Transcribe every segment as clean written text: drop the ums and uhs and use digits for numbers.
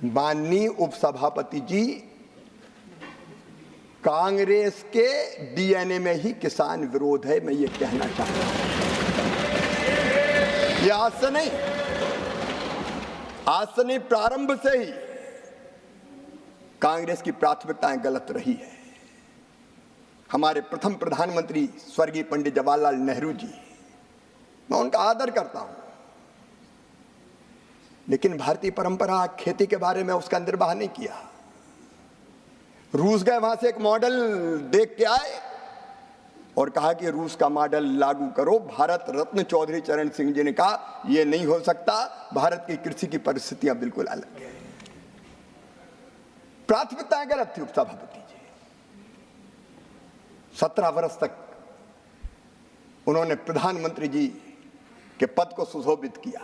माननीय उपसभापति जी, कांग्रेस के डीएनए में ही किसान विरोध है, मैं ये कहना चाहता हूं। ये आज से नहीं, प्रारंभ से ही कांग्रेस की प्राथमिकताएं गलत रही है। हमारे प्रथम प्रधानमंत्री स्वर्गीय पंडित जवाहरलाल नेहरू जी, मैं उनका आदर करता हूं, लेकिन भारतीय परंपरा खेती के बारे में उसका निर्वाह नहीं किया। रूस गए, वहां से एक मॉडल देख के आए और कहा कि रूस का मॉडल लागू करो। भारत रत्न चौधरी चरण सिंह जी ने कहा यह नहीं हो सकता, भारत की कृषि की परिस्थितियां बिल्कुल अलग है। प्राथमिकताएं गलत थी उपसभापति जी। 17 वर्ष तक उन्होंने प्रधानमंत्री जी के पद को सुशोभित किया,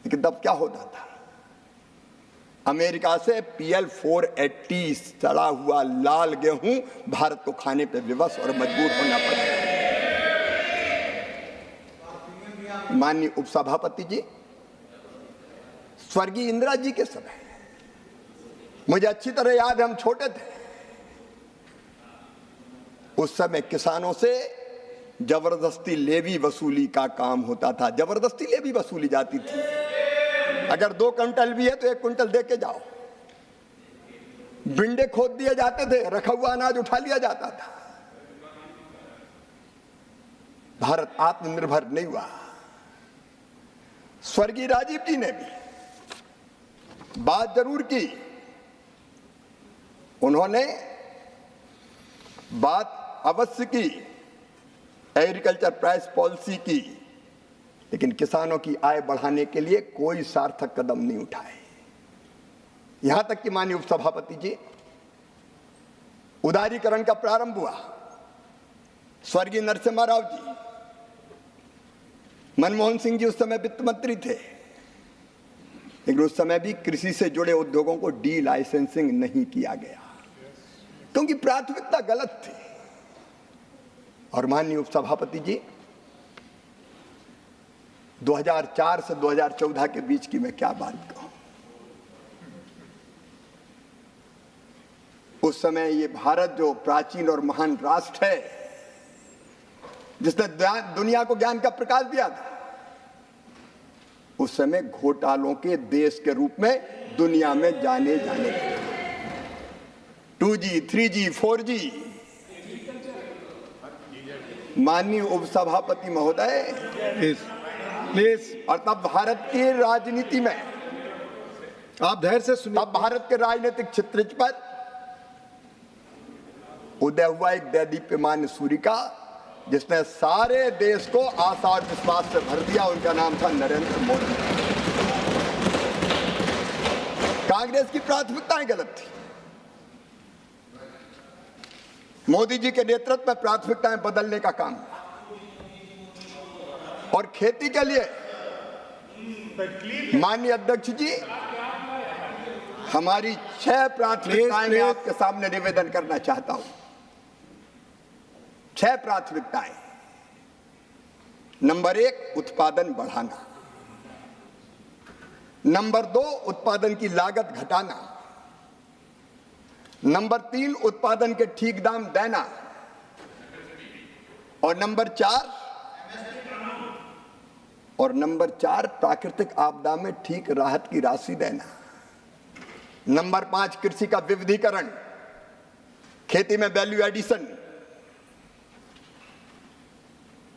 लेकिन तब क्या होता था? अमेरिका से PL 480 सड़ा हुआ लाल गेहूं भारत को खाने पर विवश और मजबूर होना पड़ा। माननीय उपसभापति जी, स्वर्गीय इंदिरा जी के समय, मुझे अच्छी तरह याद है, हम छोटे थे, उस समय किसानों से जबरदस्ती लेवी वसूली का काम होता था। जबरदस्ती लेवी वसूली जाती थी। अगर 2 क्विंटल भी है तो 1 क्विंटल दे के जाओ। बिंडे खोद दिए जाते थे, रखा हुआ अनाज उठा लिया जाता था। भारत आत्मनिर्भर नहीं हुआ। स्वर्गीय राजीव जी ने भी बात जरूर की, उन्होंने बात अवश्य की एग्रीकल्चर प्राइस पॉलिसी की, लेकिन किसानों की आय बढ़ाने के लिए कोई सार्थक कदम नहीं उठाए। यहां तक कि माननीय उपसभापति जी, उदारीकरण का प्रारंभ हुआ। स्वर्गीय नरसिम्हा राव जी, मनमोहन सिंह जी उस समय वित्त मंत्री थे, लेकिन उस समय भी कृषि से जुड़े उद्योगों को डी लाइसेंसिंग नहीं किया गया, क्योंकि प्राथमिकता गलत थी। और माननीय उपसभापति जी, 2004 से 2014 के बीच की मैं क्या बात कहूं। उस समय ये भारत जो प्राचीन और महान राष्ट्र है, जिसने दुनिया को ज्ञान का प्रकाश दिया था, उस समय घोटालों के देश के रूप में दुनिया में जाने लगे। 2G, 3G, 4G। माननीय उपसभापति महोदय, प्लीज। और तब भारत की राजनीति में, आप धैर्य से सुनिए, तब भारत के राजनीतिक चित्र पर उदय हुआ एक दैदीप्यमान सूर्य का, जिसने सारे देश को आशा और विश्वास से भर दिया। उनका नाम था नरेंद्र मोदी। कांग्रेस की प्राथमिकताएं गलत थी। मोदी जी के नेतृत्व में प्राथमिकताएं बदलने का काम हुआ। और खेती के लिए माननीय अध्यक्ष जी, हमारी 6 प्राथमिकताएं मैं आपके सामने निवेदन करना चाहता हूं। 6 प्राथमिकताएं। नंबर 1, उत्पादन बढ़ाना। नंबर 2, उत्पादन की लागत घटाना। नंबर 3, उत्पादन के ठीक दाम देना। और नंबर 4, प्राकृतिक आपदा में ठीक राहत की राशि देना। नंबर 5, कृषि का विविधीकरण, खेती में वैल्यू एडिशन।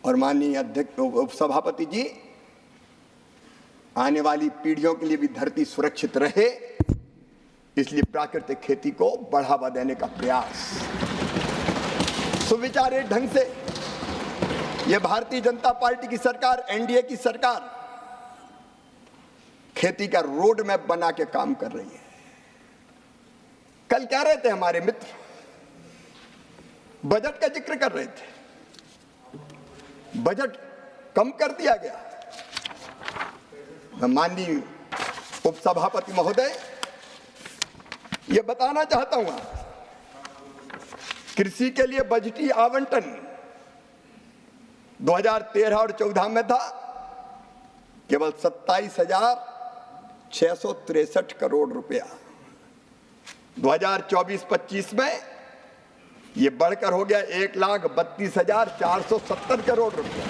और माननीय अध्यक्ष उपसभापति जी, आने वाली पीढ़ियों के लिए भी धरती सुरक्षित रहे, इसलिए प्राकृतिक खेती को बढ़ावा देने का प्रयास। सुविचारित ढंग से यह भारतीय जनता पार्टी की सरकार, एनडीए की सरकार, खेती का रोड मैप बना के काम कर रही है। कल कह रहे थे हमारे मित्र, बजट का जिक्र कर रहे थे, बजट कम कर दिया गया। मैं माननीय उपसभापति महोदय ये बताना चाहता हूं, कृषि के लिए बजटीय आवंटन 2013 और 14 में था केवल 663 करोड़ रुपया। 2024-25 में ये बढ़कर हो गया 1,32,470 करोड़ रुपया।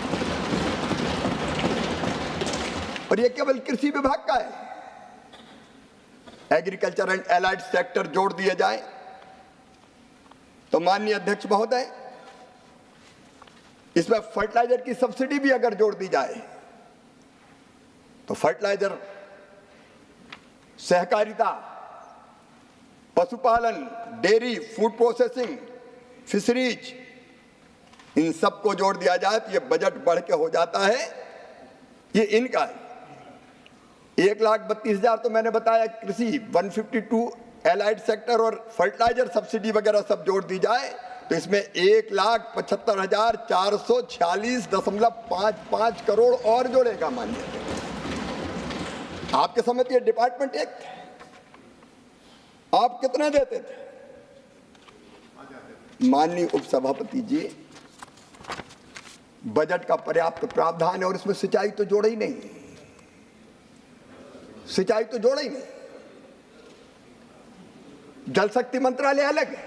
और ये केवल कृषि विभाग का है। एग्रीकल्चर एंड एलाइड सेक्टर जोड़ दिए जाए तो माननीय अध्यक्ष महोदय, इसमें फर्टिलाइजर की सब्सिडी भी अगर जोड़ दी जाए तो फर्टिलाइजर, सहकारिता, पशुपालन, डेयरी, फूड प्रोसेसिंग, फिशरीज, इन सबको जोड़ दिया जाए तो ये बजट बढ़ के हो जाता है, ये इनका है 1,32,000 तो मैंने बताया कृषि, 152 एलाइड सेक्टर और फर्टिलाइजर सब्सिडी वगैरह सब जोड़ दी जाए तो इसमें 1,75,446.55 करोड़ और जोड़ेगा। मानिए आपके समय ये डिपार्टमेंट एक थे, आप कितने देते थे? माननीय उपसभापति जी, बजट का पर्याप्त प्रावधान है और इसमें सिंचाई तो जोड़ा ही नहीं, सिंचाई तो जोड़ा ही नहीं। जल शक्ति मंत्रालय अलग है,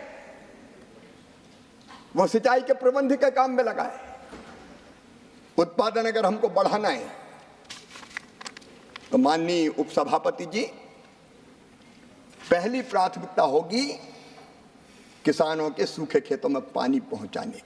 वो सिंचाई के प्रबंध के काम में लगा है। उत्पादन अगर हमको बढ़ाना है तो माननीय उपसभापति जी, पहली प्राथमिकता होगी किसानों के सूखे खेतों में पानी पहुंचाने की।